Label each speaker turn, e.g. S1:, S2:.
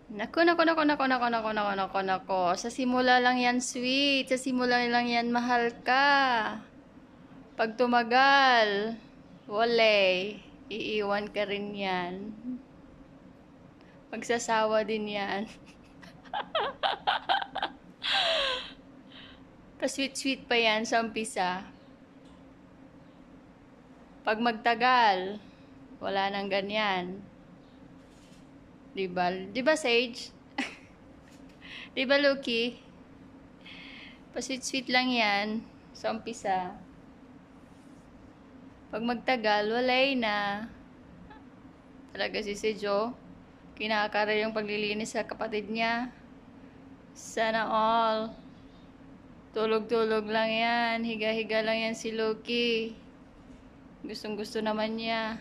S1: Naku, naku, naku, naku, naku, naku, naku, naku, naku. Sa simula lang yan, sweet. Sa simula lang yan, mahal ka. Pag tumagal, wale, iiwan ka rin yan. Magsasawa din yan. Pa-sweet-sweet pa yan sa umpisa. Pag magtagal, wala nang ganyan. Diba? Diba, Sage? Diba, Loki? Pa-sweet-sweet lang yan sa umpisa. Pag magtagal, walay na. Talaga si Sejo. Kinakara yung paglilinis sa kapatid niya. Sana all. Tulog-tulog lang yan. Higa-higa lang yan si Loki. Gustong-gusto naman niya.